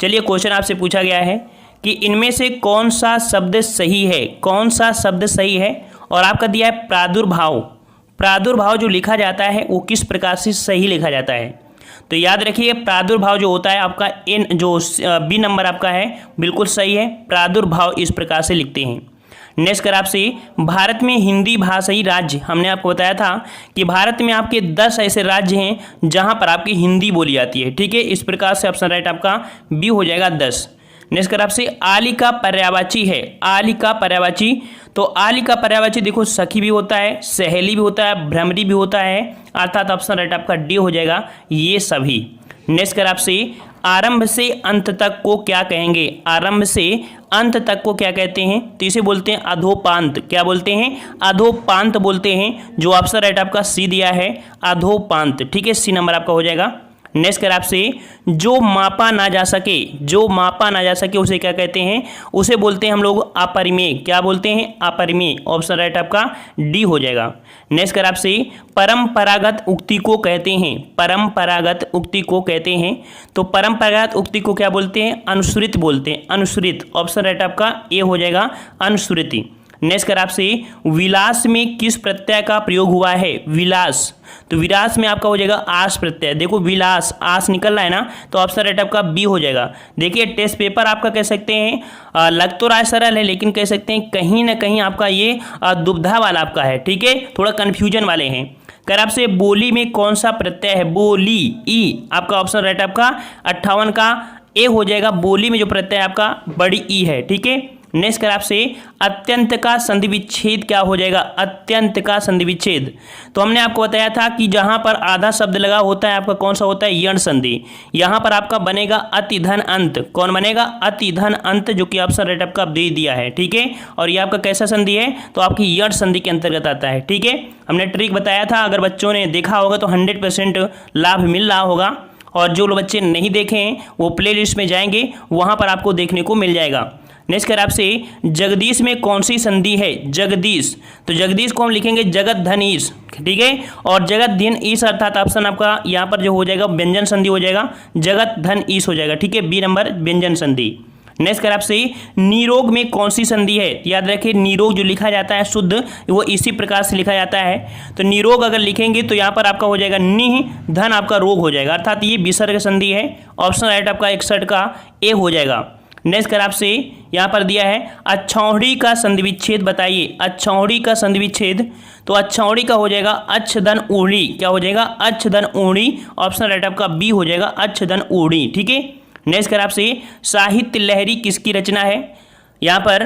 चलिए क्वेश्चन आपसे पूछा गया है कि इनमें से कौन सा शब्द सही है, कौन सा शब्द सही है, और आपका दिया है प्रादुर्भाव। प्रादुर्भाव जो लिखा जाता है वो किस प्रकार से सही लिखा जाता है। तो याद रखिए प्रादुर्भाव जो होता है आपका इन जो बी नंबर आपका है बिल्कुल सही है। प्रादुर्भाव इस प्रकार से लिखते हैं। नेक्स्ट कर आपसे भारत में हिंदी भाषाई राज्य, हमने आपको बताया था कि भारत में आपके 10 ऐसे राज्य हैं जहां पर आपकी हिंदी बोली जाती है। ठीक है, इस प्रकार से ऑप्शन राइट आपका बी हो जाएगा 10। नेक्स्ट कर आपसे आली का पर्यायवाची है, आली का पर्यायवाची। तो आली का पर्यायवाची देखो सखी भी होता है, सहेली भी होता है, भ्रमरी भी होता है, अर्थात ऑप्शन राइट आपका डी हो जाएगा ये सभी। नेक्स्ट कर आपसे आरंभ से अंत तक को क्या कहेंगे, आरंभ से अंत तक को क्या कहते हैं। तो इसे बोलते हैं अधोपांत। क्या बोलते हैं, अधोपांत बोलते हैं। जो ऑप्शन राइट आपका सी दिया है अधोपांत। ठीक है, सी नंबर आपका हो जाएगा। नेक्स्ट कर आपसे जो मापा ना जा सके, जो मापा ना जा सके उसे क्या कहते हैं, उसे बोलते हैं हम लोग अपरिमेय। क्या बोलते हैं, अपरिमेय। ऑप्शन राइट आपका डी हो जाएगा। नेक्स्ट कर आपसे परंपरागत उक्ति को कहते हैं, परंपरागत उक्ति को कहते हैं। तो परंपरागत उक्ति को क्या बोलते हैं, अनुश्रुति बोलते हैं, अनुश्रुति। ऑप्शन राइट आपका ए हो जाएगा अनुश्रुति। नेक्स्ट कर आपसे विलास में किस प्रत्यय का प्रयोग हुआ है, विलास। तो विलास में आपका हो जाएगा आस प्रत्यय। देखो विलास आस निकल रहा है ना, तो ऑप्शन राइट आपका बी हो जाएगा। देखिए टेस्ट पेपर आपका कह सकते हैं लग तो रहा है सरल है, लेकिन कह सकते हैं कहीं ना कहीं आपका ये दुविधा वाला आपका है। ठीक है, थोड़ा कन्फ्यूजन वाले हैं। कर आपसे बोली में कौन सा प्रत्यय है, बोली ई। आपका ऑप्शन राइट आपका 58 का ए हो जाएगा। बोली में जो प्रत्यय आपका बड़ी ई है। ठीक है, नेक्स्ट कर आपसे अत्यंत का संधि विच्छेद क्या हो जाएगा, अत्यंत का संधि विच्छेद। तो हमने आपको बताया था कि जहां पर आधा शब्द लगा होता है आपका कौन सा होता है, यण संधि। यहां पर आपका बनेगा अति धन अंत। कौन बनेगा, अति धन अंत, जो कि ऑप्शन राइट आपका दे दिया है। ठीक है, और ये आपका कैसा संधि है, तो आपकी यण संधि के अंतर्गत आता है। ठीक है, हमने ट्रिक बताया था, अगर बच्चों ने देखा होगा तो 100% लाभ मिल रहा होगा। और जो लोग बच्चे नहीं देखे हैं वो प्लेलिस्ट में जाएंगे, वहां पर आपको देखने को मिल जाएगा। नेक्स्ट कर आपसे जगदीश में कौन सी संधि है, जगदीश। तो जगदीश को हम लिखेंगे जगत धन ईश। ठीक है, और जगत धन ईश अर्थात ऑप्शन आपका यहाँ पर जो हो जाएगा व्यंजन संधि हो जाएगा, जगत धन ईश हो जाएगा। ठीक है, बी नंबर व्यंजन संधि। नेक्स्ट कर आपसे निरोग में कौन सी संधि है। याद रखिए निरोग जो लिखा जाता है शुद्ध वो इसी प्रकार से लिखा जाता है। तो निरोग अगर लिखेंगे तो यहाँ पर आपका हो जाएगा निह धन आपका रोग हो जाएगा, अर्थात ये विसर्ग संधि है। ऑप्शन राइट आपका 61 का ए हो जाएगा। नेक्स्ट कर आपसे यहाँ पर दिया है अच्छौड़ी का संधि विच्छेद बताइए, अच्छौड़ी का संधि विच्छेद। तो अच्छौड़ी का हो जाएगा अच्छ धन ऊड़ी। क्या हो जाएगा, अच्छ धन ऊड़ी। ऑप्शन राइट आपका बी हो जाएगा अच्छ धन ऊड़ी। ठीक है, नेक्स्ट कर आपसे साहित्य लहरी किसकी रचना है। यहाँ पर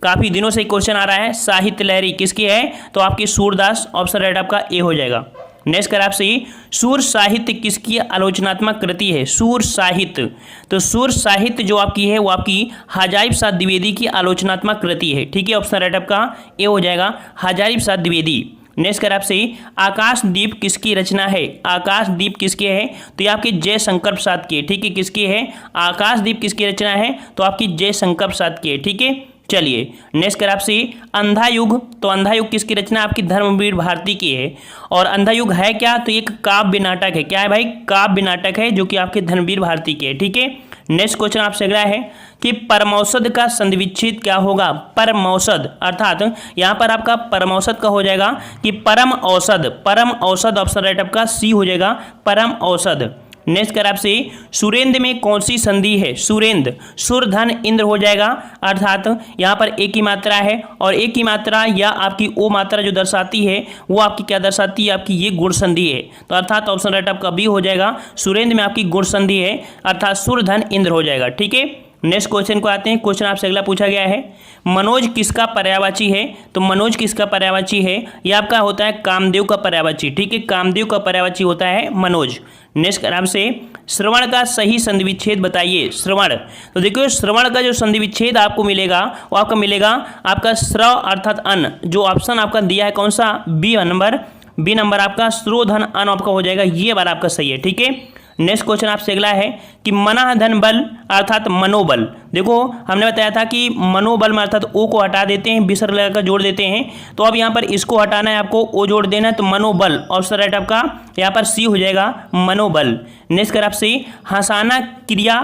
काफ़ी दिनों से क्वेश्चन आ रहा है, साहित्य लहरी किसकी है, तो आपकी सूरदास। ऑप्शन राइट आपका ए हो जाएगा। नेक्स्ट कर आपसे सूर साहित्य किसकी आलोचनात्मक कृति है, सूर साहित्य। तो सूर साहित्य जो आपकी है वो आपकी हजारी प्रसाद द्विवेदी की आलोचनात्मक कृति है। ठीक है, ऑप्शन राइट आपका ए हो जाएगा हजारी प्रसाद द्विवेदी। नेक्स्ट कर आपसे आकाशदीप किसकी रचना है, आकाशदीप किसके है, तो ये आपके जयशंकर प्रसाद की है। ठीक है, किसकी है, आकाशदीप किसकी रचना है, तो आपकी जयशंकर प्रसाद की है। ठीक है, चलिए नेक्स्ट कर आपसे अंधा युग। तो अंधा युग किसकी रचना, आपकी धर्मवीर भारती की है। और अंधा युग है क्या, तो एक काव्य नाटक है। क्या है भाई, काव्य नाटक है, जो कि आपके धर्मवीर भारती की है। ठीक है, नेक्स्ट क्वेश्चन आपसे अगला है कि परमौषध का संधि विच्छेद क्या होगा, परमौषध। अर्थात यहाँ पर आपका परमौषध का हो जाएगा कि परम औषध, परम औषध। ऑप्शन राइट आपका सी हो जाएगा परम औषध। नेक्स्ट कर आपसे सुरेंद्र में कौन सी संधि है, सुरेंद्र। सुर धन इंद्र हो जाएगा, अर्थात यहाँ पर एक ही मात्रा है, और एक ही मात्रा या आपकी ओ मात्रा जो दर्शाती है वो आपकी क्या दर्शाती है, आपकी ये गुण संधि है। तो अर्थात ऑप्शन राइट आपका बी हो जाएगा, सुरेंद्र में आपकी गुण संधि है, अर्थात सुर धन इंद्र हो जाएगा। ठीक है, नेक्स्ट क्वेश्चन को आते हैं। क्वेश्चन आपसे अगला पूछा गया है मनोज किसका पर्यायवाची है। तो मनोज किसका पर्यायवाची है, यह आपका होता है कामदेव का पर्यायवाची। ठीक है, कामदेव का पर्यायवाची होता है मनोज। नेक्स्ट आपसे श्रवण का सही संधि विच्छेद बताइए, श्रवण। तो देखिए श्रवण का जो संधि विच्छेद आपको मिलेगा वो आपका मिलेगा आपका श्रव अर्थात अन्न। जो ऑप्शन आपका दिया है कौन सा, बी नंबर, बी नंबर आपका श्रोधन अन्न आपका हो जाएगा, ये वाला आपका सही है। ठीक है, नेक्स्ट क्वेश्चन आपसे अगला है कि मना धन बल अर्थात मनोबल। देखो हमने बताया था कि मनोबल में अर्थात ओ को हटा देते हैं, विसर्ग लगाकर जोड़ देते हैं। तो अब यहाँ पर इसको हटाना है आपको, ओ जोड़ देना है, तो मनोबल। ऑप्शन राइट आपका यहाँ पर सी हो जाएगा मनोबल। नेक्स्ट कर आपसे हंसाना क्रिया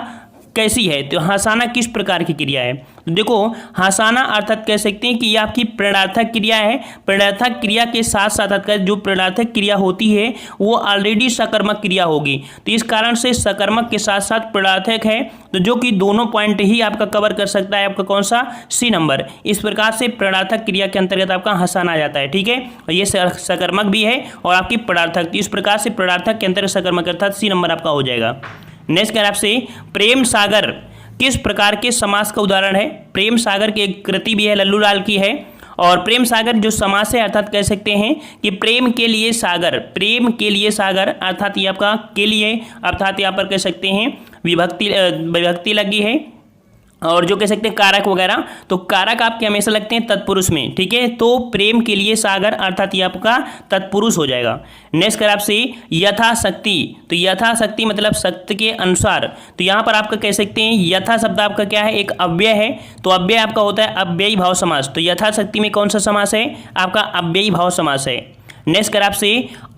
कैसी है, तो हंसाना किस प्रकार की क्रिया है। तो देखो हंसाना अर्थात कह सकते हैं कि ये आपकी प्रेरणार्थक क्रिया है। प्रेरणार्थक क्रिया के साथ साथ अर्थात जो प्रेरणार्थक क्रिया होती है वो ऑलरेडी सकर्मक क्रिया होगी, तो इस कारण से सकर्मक के साथ साथ प्रेरणार्थक है, तो जो कि दोनों पॉइंट ही आपका कवर कर सकता है आपका कौन सा, सी नंबर। इस प्रकार से प्रेरणार्थक क्रिया के अंतर्गत आपका हंसाना आ जाता है, ठीक है। और ये सकर्मक भी है और आपकी प्रेरणार्थक, तो इस प्रकार से प्रेरणार्थक के अंतर्गत सकर्मक अर्थात सी नंबर आपका हो जाएगा। नेक्स्ट है आपसे प्रेम सागर किस प्रकार के समास का उदाहरण है। प्रेम सागर की एक कृति भी है, लल्लू लाल की है, और प्रेम सागर जो समास है अर्थात कह सकते हैं कि प्रेम के लिए सागर, प्रेम के लिए सागर अर्थात ये आपका के लिए अर्थात यहाँ पर कह सकते हैं विभक्ति लगी है, और जो कह सकते हैं कारक वगैरह, तो कारक आपके हमेशा लगते हैं तत्पुरुष में, ठीक है। तो प्रेम के लिए सागर अर्थात ये आपका तत्पुरुष हो जाएगा। नेक्स्ट कर आपसे यथाशक्ति, तो यथाशक्ति मतलब शक्ति के अनुसार, तो यहाँ पर आपका कह सकते हैं यथा शब्द आपका क्या है, एक अव्यय है, तो अव्यय आपका होता है अव्ययी भाव समास, तो यथाशक्ति में कौन सा समास है, आपका अव्ययी भाव समास है। नेक्स्ट कर आपसे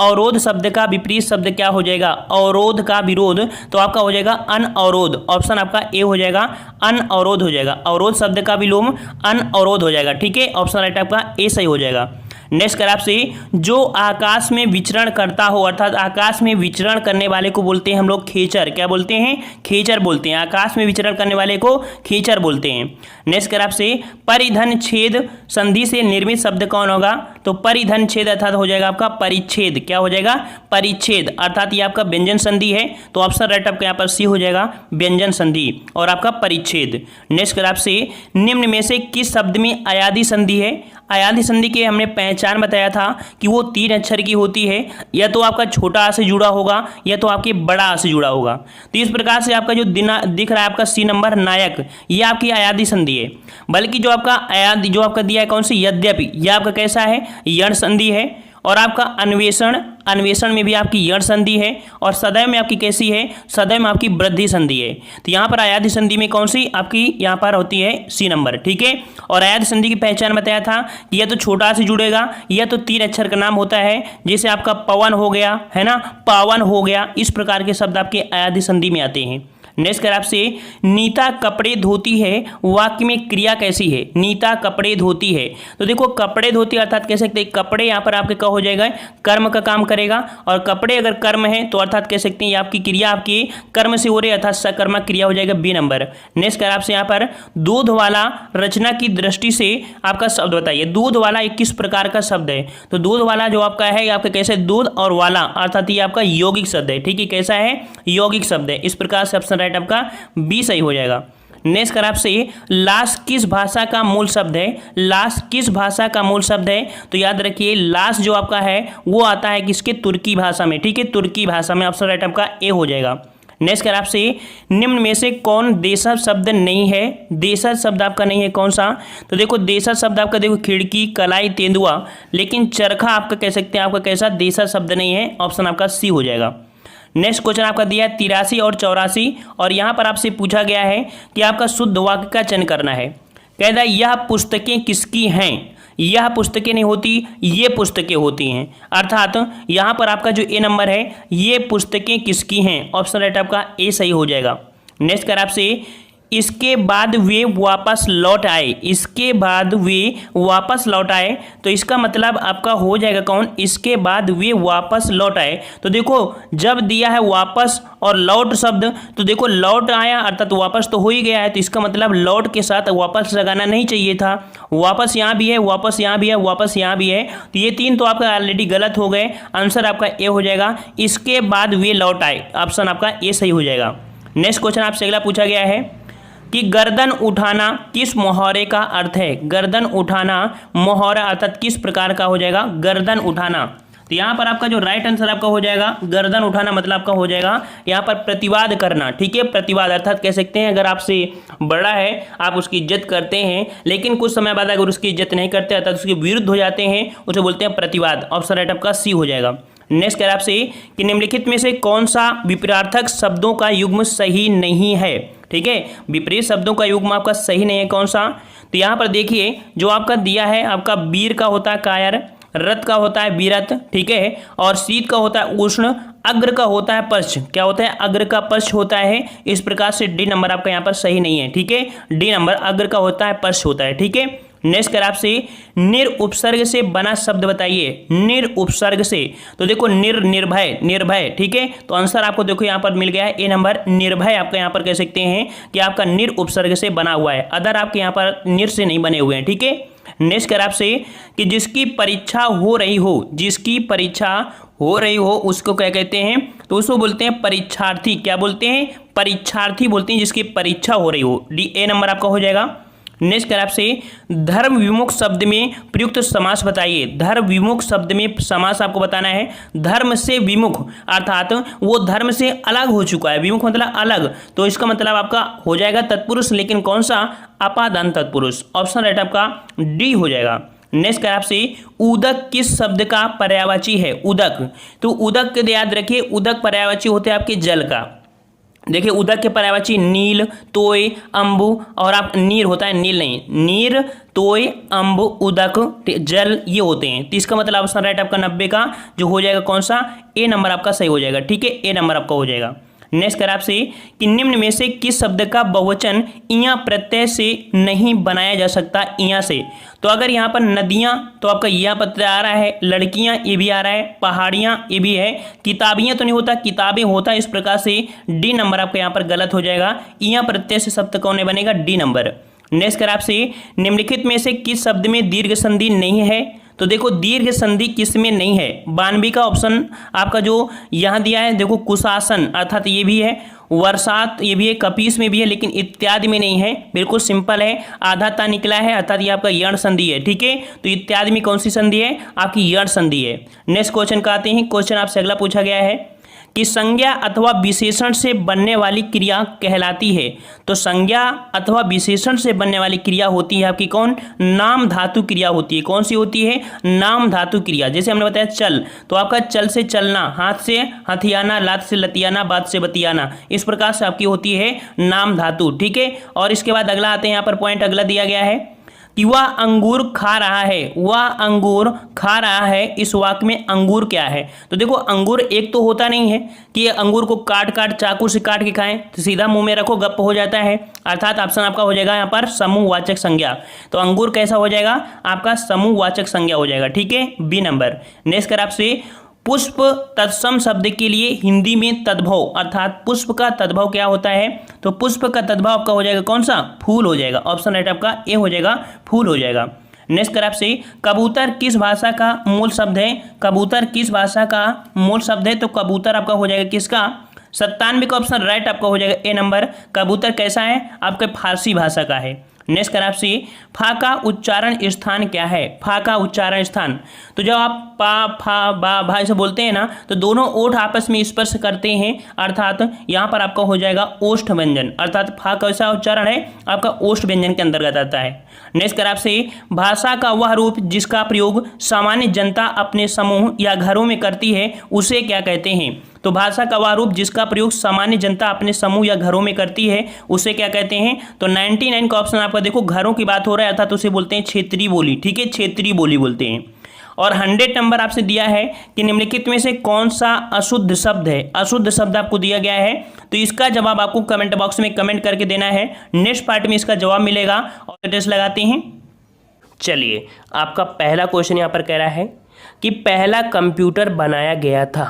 अवरोध शब्द का विपरीत शब्द क्या हो जाएगा, अवरोध का विरोध, तो आपका हो जाएगा अनअवरोध, ऑप्शन आपका ए हो जाएगा, अनअवरोध हो जाएगा। अवरोध शब्द का विलोम अनअवरोध हो जाएगा, ठीक है, ऑप्शन राइट आपका ए सही हो जाएगा। नेक्स्ट कर आपसे जो आकाश में विचरण करता हो, अर्थात आकाश में विचरण करने वाले को बोलते हैं हम लोग खेचर, क्या बोलते हैं, खेचर बोलते हैं, आकाश में विचरण करने वाले को खेचर बोलते हैं। नेक्स्ट कर आपसे परिधन छेद संधि से निर्मित शब्द कौन होगा, तो परिधन छेद अर्थात हो जाएगा आपका परिच्छेद, क्या हो जाएगा, परिच्छेद, अर्थात ये आपका व्यंजन संधि है, तो ऑप्शन राइट आपका यहाँ पर सी हो जाएगा, व्यंजन संधि और आपका परिच्छेद। नेक्स्ट कर आपसे निम्न में से किस शब्द में अयादि संधि है। अयादि संधि के हमने पहचान बताया था कि वो 3 अक्षर की होती है, या तो आपका छोटा आ से जुड़ा होगा या तो आपके बड़ा आ से जुड़ा होगा। तो इस प्रकार से आपका जो दिख रहा है आपका सी नंबर नायक, ये आपकी अयादि संधि है। बल्कि जो आपका अयादि जो आपका दिया है कौन सी, यद्यपि, यह आपका कैसा है, यण संधि है। और आपका अन्वेषण, अन्वेषण में भी आपकी यण संधि है, और सदैव में आपकी कैसी है, सदैव में आपकी वृद्धि संधि है। तो यहाँ पर अयादि संधि में कौन सी आपकी यहाँ पर होती है, सी नंबर, ठीक है। और अयादि संधि की पहचान बताया था कि यह तो छोटा से जुड़ेगा, यह तो 3 अक्षर का नाम होता है, जैसे आपका पवन हो गया है ना, पावन हो गया, इस प्रकार के शब्द आपके अयादि संधि में आते हैं। नेक्स्ट कर आपसे नीता कपड़े धोती है वाक्य में क्रिया कैसी है, नीता कपड़े धोती है, तो देखो कपड़े धोती अर्थात कह सकते हैं कपड़े यहाँ पर आपके क्या हो जाएगा, कर्म का काम करेगा, और कपड़े अगर कर्म है तो अर्थात कह सकते हैं ये आपकी क्रिया आपकी कर्म से हो रही है, अर्थात सकर्मक क्रिया हो जाएगा, बी नंबर। नेक्स्ट कर आपसे यहाँ पर दूध वाला रचना की दृष्टि से आपका शब्द बताइए। दूध वाला एक किस प्रकार का शब्द है, तो दूध वाला जो आपका है आपका कैसे, दूध और वाला अर्थात ये आपका यौगिक शब्द है, ठीक है, कैसा है, यौगिक शब्द है। इस प्रकार से ऑप्शन राइट आपका बी सही हो जाएगा। नेक्स्ट कर आपसे लाश किस भाषा का मूल शब्द है, लाश किस भाषा का मूल शब्द है, तो याद रखिए लाश जो आपका है वो आता है किसके, तुर्की भाषा में, ठीक है, तुर्की भाषा में, ऑप्शन राइट आपका ए हो जाएगा। नेक्स्ट कर आपसे निम्न में से कौन देशज शब्द नहीं है, देशज शब्द आपका नहीं है कौन सा, तो देखो देशज शब्द आपका देखो खिड़की, कलाई, तेंदुआ, लेकिन चरखा आपका कह सकते हैं आपका कैसा, देशज शब्द नहीं है, ऑप्शन आपका सी हो जाएगा। नेक्स्ट क्वेश्चन आपका दिया है 83 और 84, और यहाँ पर आपसे पूछा गया है कि आपका शुद्ध वाक्य का चयन करना है। कहता है यह पुस्तकें किसकी हैं, यह पुस्तकें नहीं होती, ये पुस्तकें होती हैं, अर्थात यहाँ पर आपका जो ए नंबर है ये पुस्तकें किसकी हैं, ऑप्शन राइट आपका ए सही हो जाएगा। नेक्स्ट कर आपसे इसके बाद वे वापस लौट आए, इसके बाद वे वापस लौट आए, तो इसका मतलब आपका हो जाएगा कौन, इसके बाद वे वापस लौट आए। तो देखो जब दिया है वापस और लौट शब्द, तो देखो लौट आया अर्थात वापस तो हो ही गया है, तो इसका मतलब लौट के साथ वापस लगाना नहीं चाहिए था। वापस यहाँ भी है, वापस यहाँ भी है, वापस यहाँ भी है, तो ये 3 तो आपका ऑलरेडी गलत हो गए, आंसर आपका ए हो जाएगा, इसके बाद वे लौट आए, ऑप्शन आपका ए सही हो जाएगा। नेक्स्ट क्वेश्चन आपसे अगला पूछा गया है कि गर्दन उठाना किस मुहावरे का अर्थ है, गर्दन उठाना मुहावरा अर्थात किस प्रकार का हो जाएगा, गर्दन उठाना, तो यहाँ पर आपका जो राइट आंसर आपका हो जाएगा गर्दन उठाना मतलब आपका हो जाएगा यहाँ पर प्रतिवाद करना, ठीक है, प्रतिवाद अर्थात कह सकते हैं अगर आपसे बड़ा है आप उसकी इज्जत करते हैं, लेकिन कुछ समय बाद अगर उसकी इज्जत नहीं करते अर्थात उसके विरुद्ध हो जाते हैं, उसे बोलते हैं प्रतिवाद, ऑप्शन राइट आपका सी हो जाएगा। नेक्स्ट कह आपसे कि निम्नलिखित में से कौन सा विपरीतार्थक शब्दों का युग्म सही नहीं है, ठीक है, विपरीत शब्दों का युग्म आपका सही नहीं है कौन सा, तो यहाँ पर देखिए जो आपका दिया है आपका वीर का होता है कायर, रथ का होता है वीरत, ठीक है, और शीत का होता है उष्ण, अग्र का होता है पश्च, क्या होता है, अग्र का पश्च होता है। इस प्रकार से डी नंबर आपका यहाँ पर सही नहीं है, ठीक है। डी नंबर अग्र का होता है, पश्च होता है, ठीक है। नेक्स्ट कर आपसे निर उपसर्ग से बना शब्द बताइए। निर उपसर्ग से, तो देखो निर्भय, निर्भय, ठीक है। तो आंसर आपको देखो यहाँ पर मिल गया है, ए नंबर निर्भय आपका यहाँ पर कह सकते हैं कि आपका निर उपसर्ग से बना हुआ है। अदर आपके यहाँ पर निर से नहीं बने हुए हैं, ठीक है। नेक्स्ट कर आपसे कि जिसकी परीक्षा हो रही हो, जिसकी परीक्षा हो रही हो उसको क्या कहते हैं, तो उसको बोलते हैं परीक्षार्थी। क्या बोलते हैं, परीक्षार्थी बोलते हैं जिसकी परीक्षा हो रही हो। डी ए नंबर आपका हो जाएगा। नेक्स्ट कर आपसे धर्म विमुख शब्द में प्रयुक्त समास बताइए। धर्म विमुख शब्द में समास आपको बताना है। धर्म से विमुख अर्थात वो धर्म से अलग हो चुका है, विमुख मतलब अलग, तो इसका मतलब आपका हो जाएगा तत्पुरुष, लेकिन कौन सा, अपादान तत्पुरुष। ऑप्शन राइट आपका डी हो जाएगा। नेक्स्ट कर आपसे उदक किस शब्द का पर्यायवाची है। उदक, तो उदक के याद रखिए, उदक पर्यायवाची होते हैं आपके जल का। देखिए उदक के पर्यायवाची नील, तोय, अम्बु, और आप नीर होता है, नील नहीं, नीर, तोय, अम्बु, उदक, जल, ये होते हैं। तो इसका मतलब ऑप्शन राइट आपका 90 का जो हो जाएगा कौन सा, ए नंबर आपका सही हो जाएगा, ठीक है। ए नंबर आपका हो जाएगा। नेक्स्ट कर आपसे कि निम्न में से किस शब्द का बहुवचन इया प्रत्यय से नहीं बनाया जा सकता, इया से। तो अगर यहाँ पर नदियाँ, तो आपका यह प्रत्यय आ रहा है, लड़कियाँ ये भी आ रहा है, पहाड़ियाँ ये भी है, किताबियाँ तो नहीं होता, किताबें होता है। इस प्रकार से डी नंबर आपका यहाँ पर गलत हो जाएगा। इया प्रत्यय से शब्द कौन बनेगा, डी नंबर। नेक्स्ट कर आपसे निम्नलिखित में से किस शब्द में दीर्घ संधि नहीं है। तो देखो दीर्घ संधि किस में नहीं है, 92 का ऑप्शन आपका जो यहाँ दिया है, देखो कुशासन अर्थात ये भी है, वर्षात ये भी है, कपीस में भी है, लेकिन इत्यादि में नहीं है। बिल्कुल सिंपल है, आधा ता निकला है अर्थात ये आपका यण संधि है, ठीक है। तो इत्यादि में कौन सी संधि है, आपकी यण संधि है। नेक्स्ट क्वेश्चन का आते हैं। क्वेश्चन आपसे अगला पूछा गया है कि संज्ञा अथवा विशेषण से बनने वाली क्रिया कहलाती है। तो संज्ञा अथवा विशेषण से बनने वाली क्रिया होती है आपकी कौन, नाम धातु क्रिया होती है। कौन सी होती है, नाम धातु क्रिया। जैसे हमने बताया चल, तो आपका चल से चलना, हाथ से हथियाना, लात से लतियाना, बात से बतियाना, इस प्रकार से आपकी होती है नाम धातु, ठीक है। और इसके बाद अगला आते हैं, यहाँ पर पॉइंट अगला दिया गया है कि वह अंगूर खा रहा है, वह अंगूर खा रहा है। इस वाक्य में अंगूर क्या है, तो देखो अंगूर एक तो होता नहीं है कि अंगूर को काट चाकू से काट के खाएं, तो सीधा मुंह में रखो गप हो जाता है, अर्थात ऑप्शन आपका हो जाएगा यहाँ पर समूहवाचक संज्ञा। तो अंगूर कैसा हो जाएगा, आपका समूहवाचक संज्ञा हो जाएगा, ठीक है, बी नंबर। नेक्स्ट कर आपसे पुष्प तत्सम शब्द के लिए हिंदी में तद्भव अर्थात पुष्प का तद्भव क्या होता है, तो पुष्प का तद्भव आपका हो जाएगा कौन सा, फूल हो जाएगा। ऑप्शन राइट आपका ए हो जाएगा, फूल हो जाएगा। नेक्स्ट कर आपसे कबूतर किस भाषा का मूल शब्द है। कबूतर किस भाषा का मूल शब्द है, तो कबूतर आपका हो जाएगा किसका, 97 का ऑप्शन राइट आपका हो जाएगा ए नंबर। कबूतर कैसा है, आपके फारसी भाषा का है। नेक्स्ट कर आपसे फा का उच्चारण स्थान क्या है। फा का उच्चारण स्थान, तो जब आप पा फा बा भा ऐसे बोलते हैं ना, तो दोनों ओठ आपस में स्पर्श करते हैं, अर्थात यहाँ पर आपका हो जाएगा ओष्ठ व्यंजन, अर्थात फा कैसा उच्चारण है, आपका ओष्ठ व्यंजन के अंतर्गत आता है। नेक्स्ट कर आपसे भाषा का वह रूप जिसका प्रयोग सामान्य जनता अपने समूह या घरों में करती है उसे क्या कहते हैं। तो भाषा का वह रूप जिसका प्रयोग सामान्य जनता अपने समूह या घरों में करती है उसे क्या कहते हैं। तो 99 का ऑप्शन आपका देखो घरों की बात हो रहा है, अर्थात उसे बोलते हैं क्षेत्रीय बोली, ठीक है, क्षेत्रीय बोली बोलते हैं। और 100 नंबर आपसे दिया है कि निम्नलिखित में से कौन सा अशुद्ध शब्द है। अशुद्ध शब्द आपको दिया गया है, तो इसका जवाब आपको कमेंट बॉक्स में कमेंट करके देना है। नेक्स्ट पार्ट में इसका जवाब मिलेगा और टेस्ट लगाते हैं। चलिए आपका पहला क्वेश्चन यहाँ पर कह रहा है कि पहला कंप्यूटर बनाया गया था,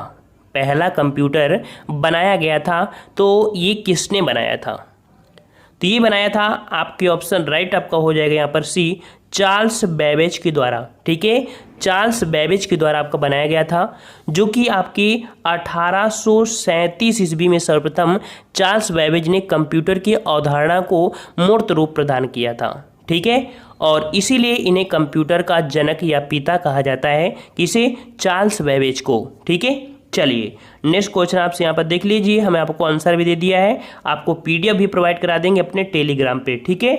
पहला कंप्यूटर बनाया गया था, तो ये किसने बनाया था। तो ये बनाया था आपके ऑप्शन राइट आपका हो जाएगा यहाँ पर सी, चार्ल्स बेबेज के द्वारा, ठीक है, चार्ल्स बेबेज के द्वारा आपका बनाया गया था, जो कि आपकी 1837 ईस्वी में सर्वप्रथम चार्ल्स बेबेज ने कंप्यूटर की अवधारणा को मूर्त रूप प्रदान किया था, ठीक है। और इसीलिए इन्हें कंप्यूटर का जनक या पिता कहा जाता है, किसे, चार्ल्स बेबेज को, ठीक है। चलिए नेक्स्ट क्वेश्चन आपसे यहाँ पर देख लीजिए, हमें आपको आंसर भी दे दिया है, आपको पीडीएफ भी प्रोवाइड करा देंगे अपने टेलीग्राम पे, ठीक है।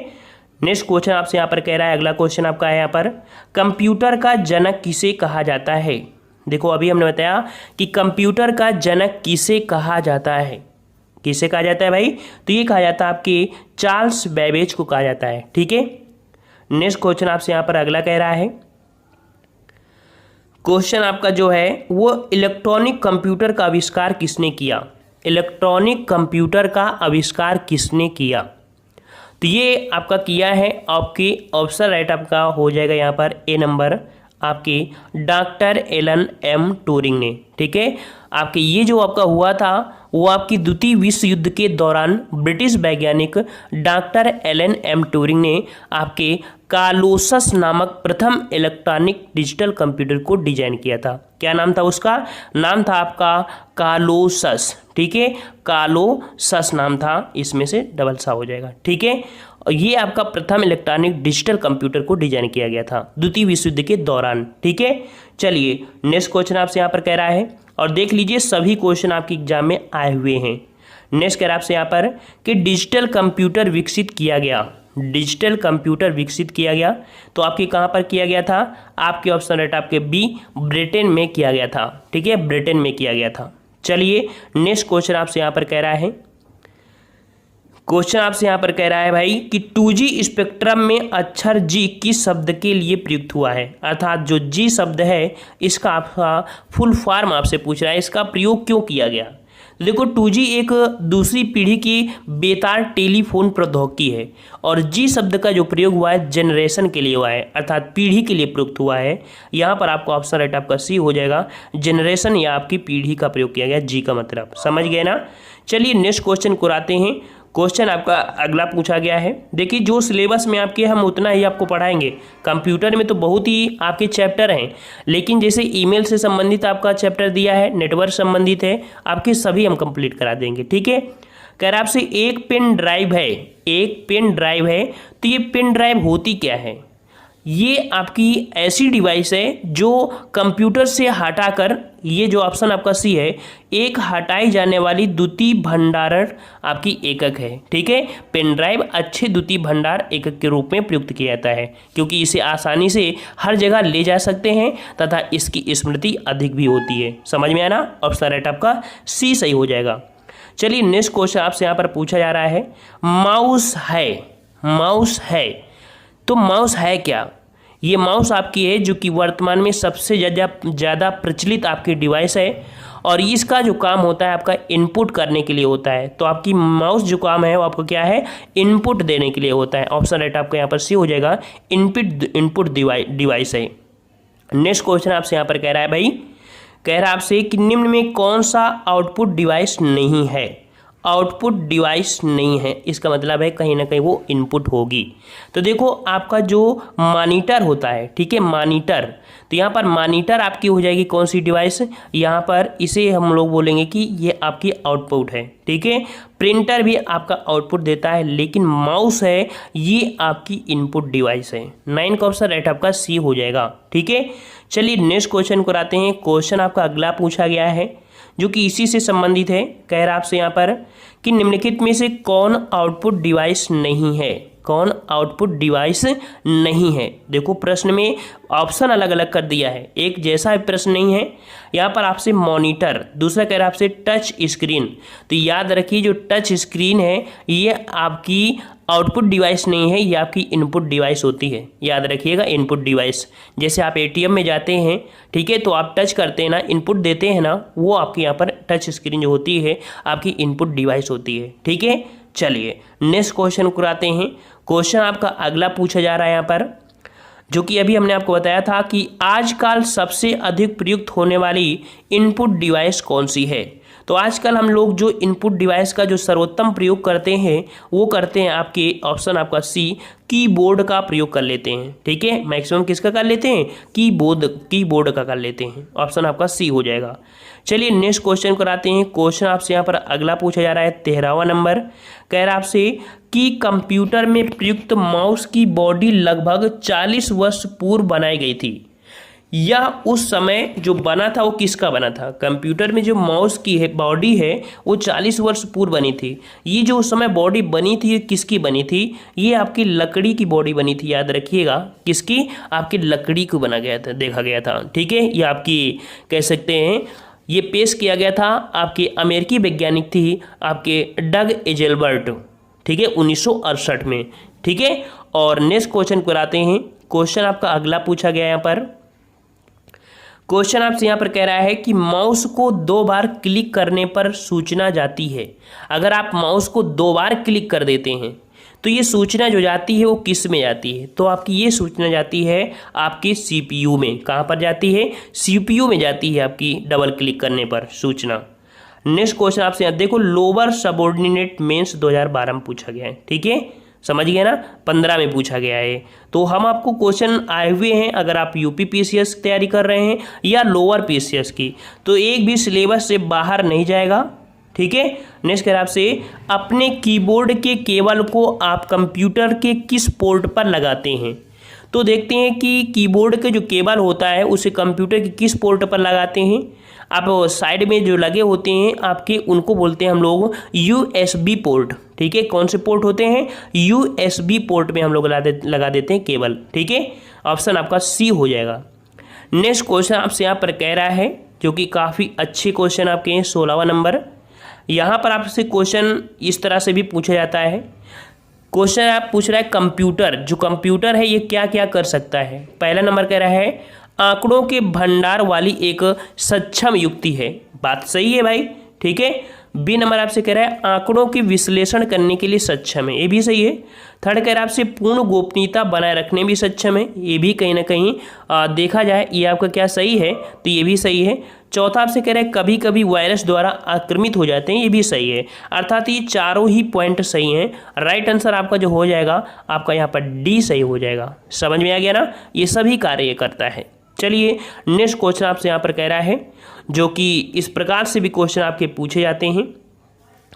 नेक्स्ट क्वेश्चन आपसे यहाँ पर कह रहा है, अगला क्वेश्चन आपका है यहाँ पर, कंप्यूटर का जनक किसे कहा जाता है। देखो अभी हमने बताया कि कंप्यूटर का जनक किसे कहा जाता है, किसे कहा जाता है भाई, तो ये कहा जाता है आपके चार्ल्स बेबेज को कहा जाता है, ठीक है। नेक्स्ट क्वेश्चन आपसे यहाँ पर अगला कह रहा है, क्वेश्चन आपका जो है वो इलेक्ट्रॉनिक कंप्यूटर का आविष्कार किसने किया? इलेक्ट्रॉनिक कंप्यूटर का आविष्कार किसने किया? तो ये आपका किया है, आपकी ऑप्शन राइट आपका हो जाएगा यहाँ पर ए नंबर आपकी डॉक्टर एलन एम ट्यूरिंग ने। ठीक है, आपके ये जो आपका हुआ था वो आपकी द्वितीय विश्व युद्ध के दौरान ब्रिटिश वैज्ञानिक डॉक्टर एलन एम ट्यूरिंग ने आपके कालोसस नामक प्रथम इलेक्ट्रॉनिक डिजिटल कंप्यूटर को डिजाइन किया था। क्या नाम था उसका? नाम था आपका कालोसस। ठीक है, कालोसस नाम था, इसमें से डबल सा हो जाएगा। ठीक है, ये आपका प्रथम इलेक्ट्रॉनिक डिजिटल कंप्यूटर को डिजाइन किया गया था द्वितीय विश्व युद्ध के दौरान। ठीक है, चलिए नेक्स्ट क्वेश्चन आपसे यहाँ पर कह रहा है, और देख लीजिए सभी क्वेश्चन आपके एग्जाम में आए हुए हैं। नेक्स्ट कह रहा है आपसे यहाँ पर कि डिजिटल कंप्यूटर विकसित किया गया। डिजिटल कंप्यूटर विकसित किया गया तो आपके कहाँ पर किया गया था? आपके ऑप्शन राइट आपके बी ब्रिटेन में किया गया था। ठीक है, ब्रिटेन में किया गया था। चलिए नेक्स्ट क्वेश्चन आपसे यहाँ पर कह रहा है, क्वेश्चन आपसे यहाँ पर कह रहा है भाई कि 2G स्पेक्ट्रम में अक्षर G किस शब्द के लिए प्रयुक्त हुआ है? अर्थात जो G शब्द है इसका आपका फुल फॉर्म आपसे पूछ रहा है, इसका प्रयोग क्यों किया गया? देखो 2G एक दूसरी पीढ़ी की बेतार टेलीफोन प्रौद्योगिकी है और G शब्द का जो प्रयोग हुआ है जनरेशन के लिए हुआ है, अर्थात पीढ़ी के लिए प्रयुक्त हुआ है। यहाँ पर आपको ऑप्शन राइट आपका सी हो जाएगा, जनरेशन या आपकी पीढ़ी का प्रयोग किया गया, G का मतलब समझ गए ना। चलिए नेक्स्ट क्वेश्चन को आते हैं। क्वेश्चन आपका अगला पूछा गया है, देखिए जो सिलेबस में आपके हम उतना ही आपको पढ़ाएंगे। कंप्यूटर में तो बहुत ही आपके चैप्टर हैं, लेकिन जैसे ईमेल से संबंधित आपका चैप्टर दिया है, नेटवर्क संबंधित है, आपके सभी हम कंप्लीट करा देंगे। ठीक है, कह रहा आपसे एक पेन ड्राइव है, एक पेन ड्राइव है, तो ये पेन ड्राइव होती क्या है? ये आपकी ऐसी डिवाइस है जो कंप्यूटर से हटाकर, ये जो ऑप्शन आपका सी है, एक हटाई जाने वाली द्वितीय भंडारण आपकी एकक है। ठीक है, पेन ड्राइव अच्छे द्वितीय भंडार एकक के रूप में प्रयुक्त किया जाता है क्योंकि इसे आसानी से हर जगह ले जा सकते हैं तथा इसकी स्मृति अधिक भी होती है। समझ में आया ना? ऑप्शन राइट आपका सी सही हो जाएगा। चलिए नेक्स्ट क्वेश्चन आपसे यहाँ पर पूछा जा रहा है, माउस है, माउस है, तो माउस है क्या? ये माउस आपकी है जो कि वर्तमान में सबसे ज़्यादा प्रचलित आपकी डिवाइस है और इसका जो काम होता है आपका इनपुट करने के लिए होता है। तो आपकी माउस जो काम है वो आपको क्या है? इनपुट देने के लिए होता है। ऑप्शन राइट आपका यहाँ पर सी हो जाएगा, इनपुट डिवाइस है। नेक्स्ट क्वेश्चन आपसे यहाँ पर कह रहा है भाई, कह रहा है आपसे कि निम्न में कौन सा आउटपुट डिवाइस नहीं है? आउटपुट डिवाइस नहीं है, इसका मतलब है कहीं ना कहीं वो इनपुट होगी। तो देखो आपका जो मॉनिटर होता है, ठीक है, मॉनिटर, तो यहाँ पर मॉनिटर आपकी हो जाएगी कौन सी डिवाइस? यहाँ पर इसे हम लोग बोलेंगे कि ये आपकी आउटपुट है। ठीक है, प्रिंटर भी आपका आउटपुट देता है, लेकिन माउस है ये आपकी इनपुट डिवाइस है। 9 का ऑप्शन राइट आपका सी हो जाएगा। ठीक है, चलिए नेक्स्ट क्वेश्चन को आते हैं। क्वेश्चन आपका अगला पूछा गया है जो कि इसी से संबंधित है। कह रहा आपसे यहाँ पर कि निम्नलिखित में से कौन आउटपुट डिवाइस नहीं है? कौन आउटपुट डिवाइस नहीं है? देखो प्रश्न में ऑप्शन अलग अलग कर दिया है, एक जैसा प्रश्न नहीं है। यहाँ पर आपसे मॉनिटर, दूसरा कह रहा आपसे टच स्क्रीन। तो याद रखिए जो टच स्क्रीन है ये आपकी आउटपुट डिवाइस नहीं है, ये आपकी इनपुट डिवाइस होती है। याद रखिएगा इनपुट डिवाइस, जैसे आप एटीएम में जाते हैं, ठीक है, तो आप टच करते हैं ना, इनपुट देते हैं ना, वो आपके यहाँ पर टच स्क्रीन जो होती है आपकी इनपुट डिवाइस होती है। ठीक है, चलिए नेक्स्ट क्वेश्चन को आते हैं। क्वेश्चन आपका अगला पूछा जा रहा है यहाँ पर, जो कि अभी हमने आपको बताया था कि आजकल सबसे अधिक प्रयुक्त होने वाली इनपुट डिवाइस कौन सी है। तो आजकल हम लोग जो इनपुट डिवाइस का जो सर्वोत्तम प्रयोग करते हैं वो करते हैं आपके ऑप्शन आपका सी, कीबोर्ड का प्रयोग कर लेते हैं। ठीक है, मैक्सिमम किसका कर लेते हैं? कीबोर्ड का कर लेते हैं। ऑप्शन आपका सी हो जाएगा। चलिए नेक्स्ट क्वेश्चन कराते हैं। क्वेश्चन आपसे यहाँ पर अगला पूछा जा रहा है 13वां नंबर। कह रहा आपसे कि कंप्यूटर में प्रयुक्त माउस की बॉडी लगभग 40 वर्ष पूर्व बनाई गई थी। यह उस समय जो बना था वो किसका बना था? कंप्यूटर में जो माउस की है बॉडी है वो 40 वर्ष पूर्व बनी थी। ये जो उस समय बॉडी बनी थी ये किसकी बनी थी? ये आपकी लकड़ी की बॉडी बनी थी। याद रखिएगा किसकी? आपकी लकड़ी को बना गया था, देखा गया था। ठीक है, ये आपकी कह सकते हैं ये पेश किया गया था, आपके अमेरिकी वैज्ञानिक थी आपके डग एजेलबर्ट। ठीक है, 1968 में। ठीक है, और नेक्स्ट क्वेश्चन कराते हैं। क्वेश्चन आपका अगला पूछा गया यहाँ पर। क्वेश्चन आपसे यहाँ पर कह रहा है कि माउस को 2 बार क्लिक करने पर सूचना जाती है। अगर आप माउस को 2 बार क्लिक कर देते हैं तो ये सूचना जो जाती है वो किस में जाती है? तो आपकी ये सूचना जाती है आपके सीपीयू में। कहाँ पर जाती है? सीपीयू में जाती है आपकी डबल क्लिक करने पर सूचना। नेक्स्ट क्वेश्चन आपसे यहाँ देखो, लोअर सबऑर्डिनेट मेंस 2012 में पूछा गया है। ठीक है, समझ गए ना, 15 में पूछा गया है। तो हम आपको क्वेश्चन आए हुए हैं, अगर आप यूपी पीसीएस की तैयारी कर रहे हैं या लोअर पीसीएस की, तो एक भी सिलेबस से बाहर नहीं जाएगा। ठीक है, नेक्स्ट कह आपसे, अपने कीबोर्ड के केबल को आप कंप्यूटर के किस पोर्ट पर लगाते हैं? तो देखते हैं कि कीबोर्ड के जो केबल होता है उसे कंप्यूटर के किस पोर्ट पर लगाते हैं। आप साइड में जो लगे होते हैं आपके, उनको बोलते हैं हम लोग यूएसबी पोर्ट। ठीक है, कौन से पोर्ट होते हैं? यूएसबी पोर्ट में हम लोग लगा देते हैं केबल। ठीक है, ऑप्शन आपका सी हो जाएगा। नेक्स्ट क्वेश्चन आपसे यहाँ पर कह रहा है, जो कि काफ़ी अच्छे क्वेश्चन आपके हैं, 16वां नंबर। यहाँ पर आपसे क्वेश्चन इस तरह से भी पूछा जाता है। क्वेश्चन आप पूछ रहा है कंप्यूटर, जो कंप्यूटर है ये क्या क्या कर सकता है? पहला नंबर कह रहा है आंकड़ों के भंडार वाली एक सक्षम युक्ति है। बात सही है भाई। ठीक है, बी नंबर आपसे कह रहा है आंकड़ों के विश्लेषण करने के लिए सक्षम है, ये भी सही है। थर्ड कह रहा है आपसे पूर्ण गोपनीयता बनाए रखने भी सक्षम है, ये भी कहीं ना कहीं देखा जाए ये आपका क्या सही है, तो ये भी सही है। चौथा आपसे कह रहा है कभी कभी वायरस द्वारा आक्रमित हो जाते हैं, ये भी सही है। अर्थात ये चारों ही पॉइंट सही हैं। राइट आंसर आपका जो हो जाएगा आपका यहाँ पर डी सही हो जाएगा। समझ में आ गया ना, ये सभी कार्य ये करता है। चलिए नेक्स्ट क्वेश्चन आपसे यहाँ पर कह रहा है, जो कि इस प्रकार से भी क्वेश्चन आपके पूछे जाते हैं।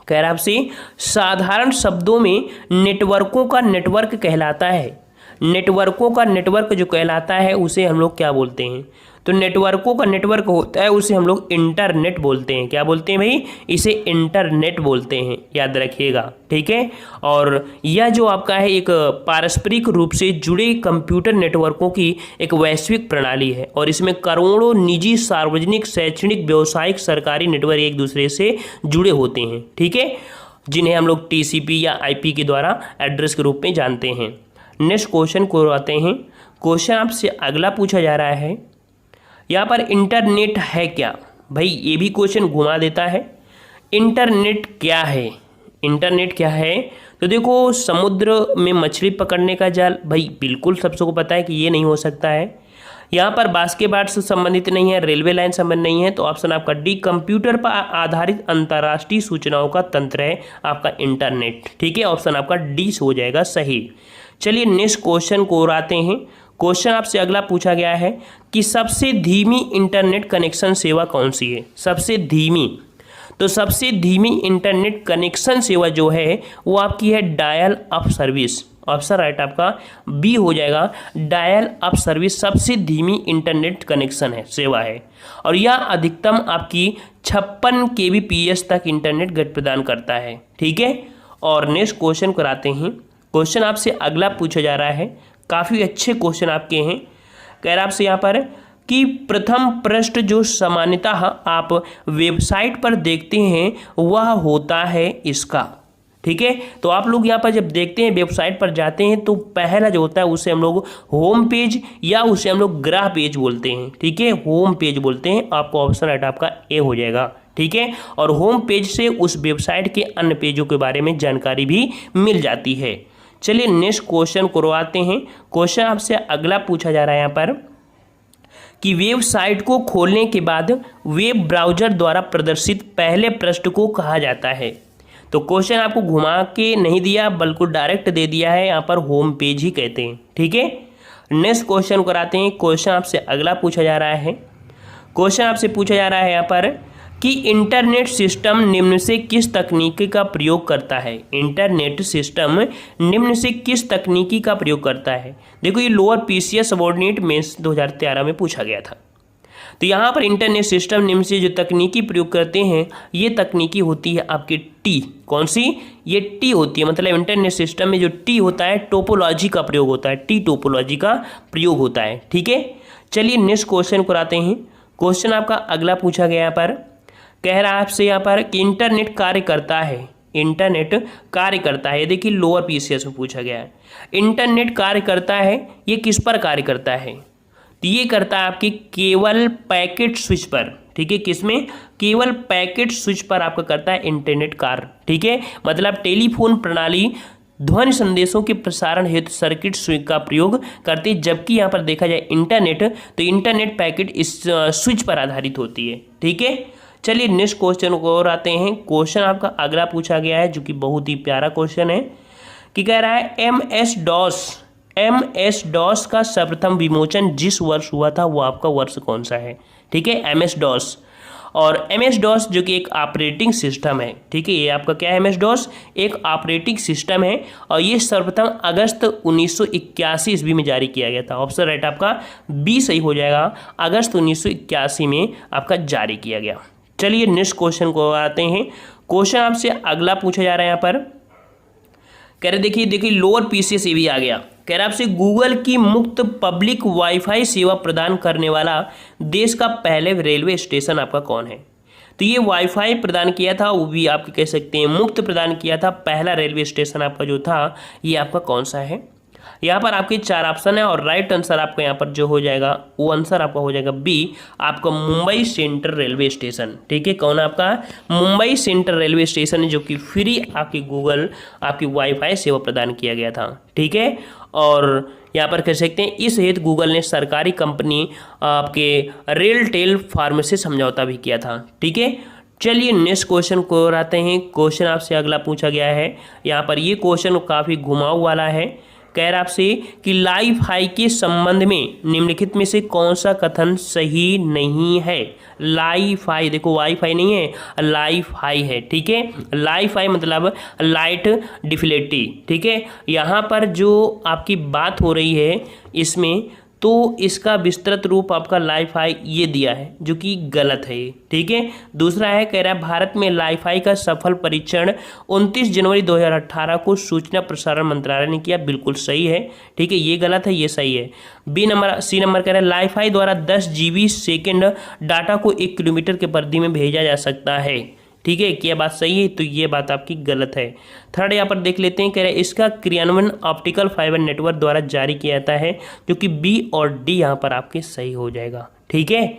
कह रहा है आपसे साधारण शब्दों में नेटवर्कों का नेटवर्क कहलाता है। नेटवर्कों का नेटवर्क जो कहलाता है उसे हम लोग क्या बोलते हैं? तो नेटवर्कों का नेटवर्क होता है उसे हम लोग इंटरनेट बोलते हैं। क्या बोलते हैं भाई? इसे इंटरनेट बोलते हैं, याद रखिएगा। ठीक है, और यह जो आपका है एक पारस्परिक रूप से जुड़े कंप्यूटर नेटवर्कों की एक वैश्विक प्रणाली है, और इसमें करोड़ों निजी, सार्वजनिक, शैक्षणिक, व्यावसायिक, सरकारी नेटवर्क एक दूसरे से जुड़े होते हैं। ठीक है, जिन्हें हम लोग टीसीपी या आईपी के द्वारा एड्रेस के रूप में जानते हैं। नेक्स्ट क्वेश्चन को आते हैं। क्वेश्चन आपसे अगला पूछा जा रहा है, यहाँ पर इंटरनेट है क्या? भाई ये भी क्वेश्चन घुमा देता है। इंटरनेट क्या है? इंटरनेट क्या है? तो देखो, समुद्र में मछली पकड़ने का जाल, भाई बिल्कुल सबको पता है कि ये नहीं हो सकता है। यहाँ पर बास्केटबॉल से संबंधित नहीं है, रेलवे लाइन संबंध नहीं है, तो ऑप्शन आपका डी कंप्यूटर पर आधारित अंतर्राष्ट्रीय सूचनाओं का तंत्र है आपका इंटरनेट। ठीक है, ऑप्शन आपका डी हो जाएगा सही। चलिए नेक्स्ट क्वेश्चन को आते हैं। क्वेश्चन आपसे अगला पूछा गया है कि सबसे धीमी इंटरनेट कनेक्शन सेवा कौन सी है? सबसे धीमी, तो सबसे धीमी इंटरनेट कनेक्शन सेवा जो है वो आपकी है dial up service. Option right आपका बी हो जाएगा, डायल अप सर्विस सबसे धीमी इंटरनेट कनेक्शन है, सेवा है, और यह अधिकतम आपकी 56 kbps तक इंटरनेट गति प्रदान करता है। ठीक है, और नेक्स्ट क्वेश्चन कराते हैं। क्वेश्चन आपसे अगला पूछा जा रहा है, काफ़ी अच्छे क्वेश्चन आपके हैं। कह रहा आपसे यहाँ पर कि प्रथम पृष्ठ जो सामान्यतः आप वेबसाइट पर देखते हैं वह होता है इसका। ठीक है, तो आप लोग यहाँ पर जब देखते हैं वेबसाइट पर जाते हैं तो पहला जो होता है उसे हम लोग होम पेज या उसे हम लोग ग्रह पेज बोलते हैं। ठीक है, होम पेज बोलते हैं। आपको ऑप्शन राइट आपका ए हो जाएगा। ठीक है, और होम पेज से उस वेबसाइट के अन्य पेजों के बारे में जानकारी भी मिल जाती है। चलिए नेक्स्ट क्वेश्चन करवाते हैं। क्वेश्चन आपसे अगला पूछा जा रहा है यहाँ पर कि वेबसाइट को खोलने के बाद वेब ब्राउज़र द्वारा प्रदर्शित पहले पृष्ठ को कहा जाता है। तो क्वेश्चन आपको घुमा के नहीं दिया बल्कि डायरेक्ट दे दिया है, यहाँ पर होम पेज ही कहते हैं। ठीक है, नेक्स्ट क्वेश्चन कराते हैं। क्वेश्चन आपसे अगला पूछा जा रहा है। क्वेश्चन आपसे पूछा जा रहा है यहाँ पर कि इंटरनेट सिस्टम निम्न से किस तकनीकी का प्रयोग करता है? इंटरनेट सिस्टम निम्न से किस तकनीकी का प्रयोग करता है? देखो, ये लोअर पीसीएस सबऑर्डिनेट मेंस 2013 में पूछा गया था। तो यहाँ पर इंटरनेट सिस्टम निम्न से जो तकनीकी प्रयोग करते हैं ये तकनीकी होती है आपकी टी। कौन सी? ये टी होती है, मतलब इंटरनेट सिस्टम में जो टी होता है टोपोलॉजी का प्रयोग होता है, टी टोपोलॉजी का प्रयोग होता है। ठीक है, चलिए नेक्स्ट क्वेश्चन कराते हैं। क्वेश्चन आपका अगला पूछा गया यहाँ पर, कह रहा है आपसे यहाँ पर कि इंटरनेट कार्य करता है। इंटरनेट कार्य करता है, देखिए लोअर पीसीएस में पूछा गया है। इंटरनेट कार्य करता है, ये किस पर कार्य करता है? तो ये करता है आपके केवल पैकेट स्विच पर, ठीक है, किसमें, केवल पैकेट स्विच पर आपका करता है इंटरनेट कार्य, ठीक है। मतलब टेलीफोन प्रणाली ध्वनि संदेशों के प्रसारण हेतु सर्किट स्विच का प्रयोग करती है, जबकि यहाँ पर देखा जाए इंटरनेट, तो इंटरनेट पैकेट इस स्विच पर आधारित होती है, ठीक है। चलिए नेक्स्ट क्वेश्चन को और आते हैं। क्वेश्चन आपका अगला पूछा गया है जो कि बहुत ही प्यारा क्वेश्चन है, कि कह रहा है एम एस डॉस का सर्वप्रथम विमोचन जिस वर्ष हुआ था वो आपका वर्ष कौन सा है, ठीक है। एम एस डॉस, और एम एस डॉस जो कि एक ऑपरेटिंग सिस्टम है, ठीक है, ये आपका क्या है, एम एस डॉस एक ऑपरेटिंग सिस्टम है और ये सर्वप्रथम अगस्त 1981 ईस्वी में जारी किया गया था। ऑप्शन राइट आपका बी सही हो जाएगा, अगस्त 1981 में आपका जारी किया गया। चलिए नेक्स्ट क्वेश्चन को आते हैं। क्वेश्चन आपसे अगला पूछा जा रहा है यहाँ पर, कह रहे देखिए लोअर पीसीएस ये भी आ गया, कह रहा आपसे गूगल की मुक्त पब्लिक वाईफाई सेवा प्रदान करने वाला देश का पहले रेलवे स्टेशन आपका कौन है। तो ये वाईफाई प्रदान किया था, वो भी आप कह सकते हैं मुफ्त प्रदान किया था, पहला रेलवे स्टेशन आपका जो था ये आपका कौन सा है। यहाँ पर आपके 4 ऑप्शन है और राइट आंसर आपका यहाँ पर जो हो जाएगा वो आंसर आपका हो जाएगा बी, आपका मुंबई सेंट्रल रेलवे स्टेशन, ठीक है। कौन आपका, मुंबई सेंट्रल रेलवे स्टेशन है जो कि फ्री आपकी गूगल आपकी वाईफाई सेवा प्रदान किया गया था, ठीक है। और यहाँ पर कह सकते हैं इस हेतु गूगल ने सरकारी कंपनी आपके रेलटेल फार्म से समझौता भी किया था, ठीक है। चलिए नेक्स्ट क्वेश्चन को आते हैं। क्वेश्चन आपसे अगला पूछा गया है, यहाँ पर ये क्वेश्चन काफ़ी घुमाव वाला है, कह रहा आपसे कि लाइफ हाई के संबंध में निम्नलिखित में से कौन सा कथन सही नहीं है। लाइफ हाई, देखो वाईफाई नहीं है, लाइफ हाई है, ठीक है। लाइफ हाई मतलब लाइट डिफिलेटी, ठीक है। यहाँ पर जो आपकी बात हो रही है इसमें, तो इसका विस्तृत रूप आपका लाइफ हाई ये दिया है जो कि गलत है, ठीक है। दूसरा है, कह रहा है भारत में लाइफ हाई का सफल परीक्षण 29 जनवरी 2018 को सूचना प्रसारण मंत्रालय ने किया, बिल्कुल सही है, ठीक है, ये गलत है, ये सही है। सी नंबर कह रहा है लाइफ हाई द्वारा 10 GB सेकेंड डाटा को 1 किलोमीटर के परिधि में भेजा जा सकता है, ठीक है, क्या बात सही है, तो ये बात आपकी गलत है। थर्ड यहाँ पर देख लेते हैं, कह रहे हैं इसका क्रियान्वयन ऑप्टिकल फाइबर नेटवर्क द्वारा जारी किया जाता है, जो कि बी और डी यहाँ पर आपके सही हो जाएगा, ठीक है।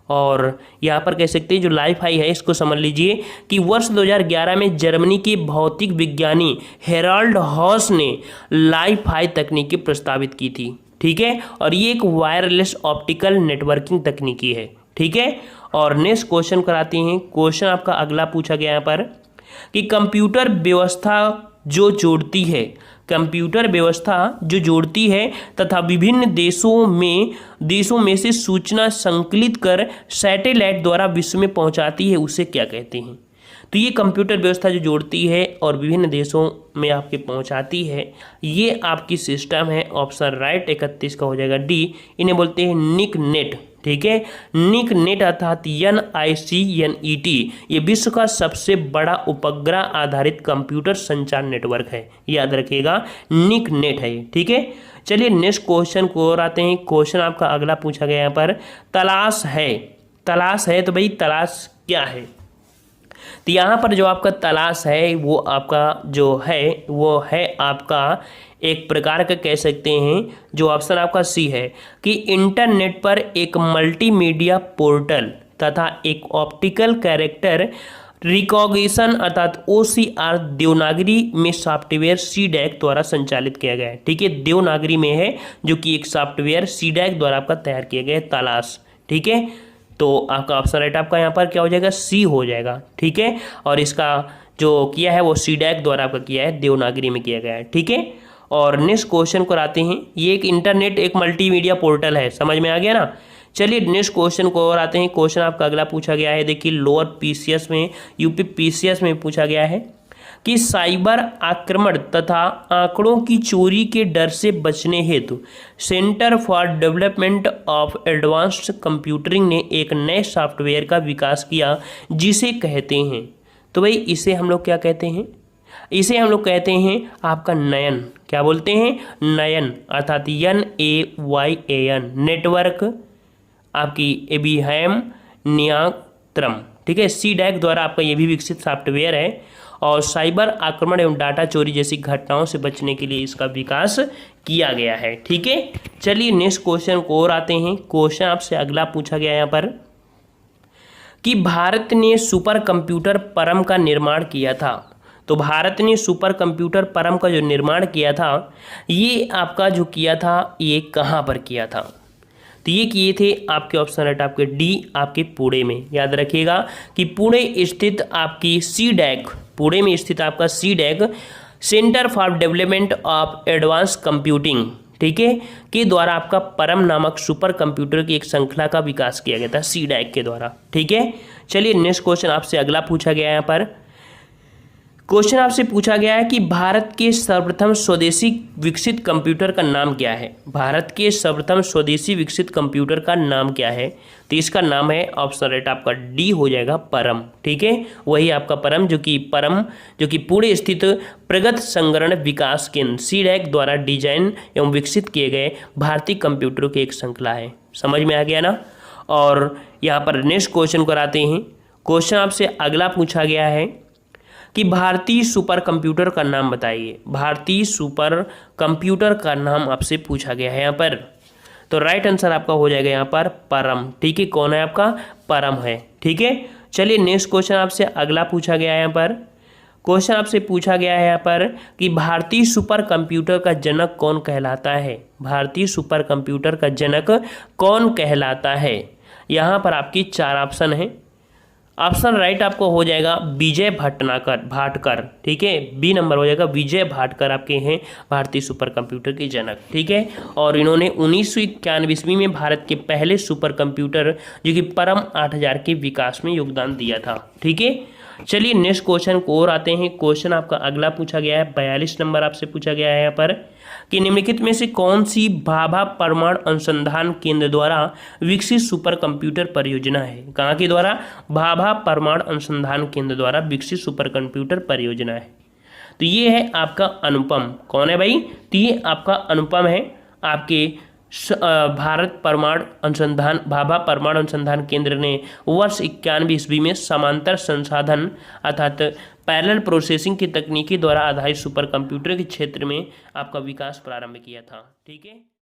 और यहाँ पर कह सकते हैं जो लाइफ हाई है इसको समझ लीजिए कि वर्ष 2011 में जर्मनी के भौतिक विज्ञानी हेराल्ड हॉस ने लाइफ हाई तकनीकी प्रस्तावित की थी, ठीक है। और ये एक वायरलेस ऑप्टिकल नेटवर्किंग तकनीकी है, ठीक है। और नेक्स्ट क्वेश्चन कराते हैं। क्वेश्चन आपका अगला पूछा गया यहाँ पर कि कंप्यूटर व्यवस्था जो जोड़ती है, कंप्यूटर व्यवस्था जो जोड़ती है तथा विभिन्न देशों में से सूचना संकलित कर सैटेलाइट द्वारा विश्व में पहुंचाती है, उसे क्या कहते हैं। तो ये कंप्यूटर व्यवस्था जो जोड़ती है और विभिन्न देशों में आपके पहुंचाती है, ये आपकी सिस्टम है। ऑप्शन राइट 31 का हो जाएगा डी, इन्हें बोलते हैं निक नेट, ठीक है। निक नेट अर्थात NICNET ये विश्व का सबसे बड़ा उपग्रह आधारित कंप्यूटर संचार नेटवर्क है, याद रखिएगा, निक नेट है, ठीक है। चलिए नेक्स्ट क्वेश्चन को और आते हैं। क्वेश्चन आपका अगला पूछा गया यहाँ पर, तलाश है तो भाई तलाश क्या है। तो यहाँ पर जो आपका तलाश है वो आपका जो है वो है आपका एक प्रकार का कह सकते हैं, जो ऑप्शन आपका सी है कि इंटरनेट पर एक मल्टीमीडिया पोर्टल तथा एक ऑप्टिकल कैरेक्टर रिकॉग्निशन अर्थात OCR देवनागरी में सॉफ्टवेयर CDAC द्वारा संचालित किया गया है, ठीक है। देवनागरी में है जो कि एक सॉफ्टवेयर CDAC द्वारा आपका तैयार किया गया है तलाश, ठीक है। तो आपका ऑप्शन राइट आपका यहाँ पर क्या हो जाएगा, सी हो जाएगा, ठीक है। और इसका जो किया है वो CDAC द्वारा आपका किया है, देवनागरी में किया गया है, ठीक है। और नेक्स्ट क्वेश्चन को आते हैं। ये एक इंटरनेट एक मल्टीमीडिया पोर्टल है, समझ में आ गया ना। चलिए नेक्स्ट क्वेश्चन को और आते हैं। क्वेश्चन आपका अगला पूछा गया है, देखिए लोअर पीसीएस में यूपी पीसीएस में पूछा गया है कि साइबर आक्रमण तथा आंकड़ों की चोरी के डर से बचने हेतु centre for development of advanced computing ने एक नए सॉफ्टवेयर का विकास किया जिसे कहते हैं, तो भाई इसे हम लोग क्या कहते हैं, इसे हम लोग कहते हैं आपका नयन, क्या बोलते हैं, नयन अर्थात NAYAN नेटवर्क आपकी एबिहाम नियंत्रण, ठीक है। CDAC द्वारा आपका ये भी विकसित सॉफ्टवेयर है और साइबर आक्रमण एवं डाटा चोरी जैसी घटनाओं से बचने के लिए इसका विकास किया गया है। ठीक है, चलिए नेक्स्ट क्वेश्चन को और आते हैं। क्वेश्चन आपसे अगला पूछा गया यहाँ पर कि भारत ने सुपर कंप्यूटर परम का निर्माण किया था। तो भारत ने सुपर कंप्यूटर परम का जो निर्माण किया था, ये आपका जो किया था ये कहाँ पर किया था? तो ये किए थे आपके ऑप्शन राइट आपके डी, आपके पुणे में। याद रखिएगा कि पुणे स्थित आपकी सीडैक, पुणे में स्थित आपका CDAC centre for development of advance computing, ठीक है, के द्वारा आपका परम नामक सुपर कंप्यूटर की एक श्रृंखला का विकास किया गया था सीडैक के द्वारा। ठीक है, चलिए नेक्स्ट क्वेश्चन आपसे अगला पूछा गया है। यहाँ पर क्वेश्चन आपसे पूछा गया है कि भारत के सर्वप्रथम स्वदेशी विकसित कंप्यूटर का नाम क्या है? भारत के सर्वप्रथम स्वदेशी विकसित कंप्यूटर का नाम क्या है? तो इसका नाम है ऑप्शन राइट आपका डी हो जाएगा परम। ठीक है, वही आपका परम जो कि पुणे स्थित प्रगत संगणक विकास केंद्र सीडैक द्वारा डिजाइन एवं विकसित किए गए भारतीय कंप्यूटरों की एक श्रृंखला है। समझ में आ गया ना? और यहाँ पर नेक्स्ट क्वेश्चन कराते हैं। क्वेश्चन आपसे अगला पूछा गया है कि भारतीय सुपर कंप्यूटर का नाम बताइए। भारतीय सुपर कंप्यूटर का नाम आपसे पूछा गया है यहाँ पर। तो राइट आंसर आपका हो जाएगा यहाँ पर परम। ठीक है, कौन है आपका? परम है। ठीक है, चलिए नेक्स्ट क्वेश्चन आपसे अगला पूछा गया है यहाँ पर। क्वेश्चन आपसे पूछा गया है यहाँ पर कि भारतीय सुपर कंप्यूटर का जनक कौन कहलाता है? भारतीय सुपर कंप्यूटर का जनक कौन कहलाता है? यहाँ पर आपकी 4 ऑप्शन है। ऑप्शन राइट आपको हो जाएगा विजय भाटकर। ठीक है, बी नंबर हो जाएगा विजय भाटकर आपके हैं भारतीय सुपर कंप्यूटर के जनक। ठीक है, और इन्होंने 1991 में भारत के पहले सुपर कंप्यूटर जो कि परम 8000 के विकास में योगदान दिया था। ठीक है, चलिए नेक्स्ट क्वेश्चन को और आते हैं। क्वेश्चन आपका अगला पूछा गया है, 42 नंबर आपसे पूछा गया है यहाँ पर कि निम्नलिखित में से कौन सी भाभा परमाणु अनुसंधान केंद्र द्वारा विकसित सुपर कंप्यूटर परियोजना है? कहाँ के द्वारा? भाभा परमाणु अनुसंधान केंद्र द्वारा विकसित सुपर कंप्यूटर परियोजना है। तो ये है आपका अनुपम। कौन है भाई? तो ये आपका अनुपम है, आपके भारत परमाणु अनुसंधान भाभा परमाणु अनुसंधान केंद्र ने वर्ष 91 ईस्वी में समांतर संसाधन अर्थात पैरेलल प्रोसेसिंग की तकनीकी द्वारा आधारित सुपर कंप्यूटर के क्षेत्र में आपका विकास प्रारंभ किया था। ठीक है।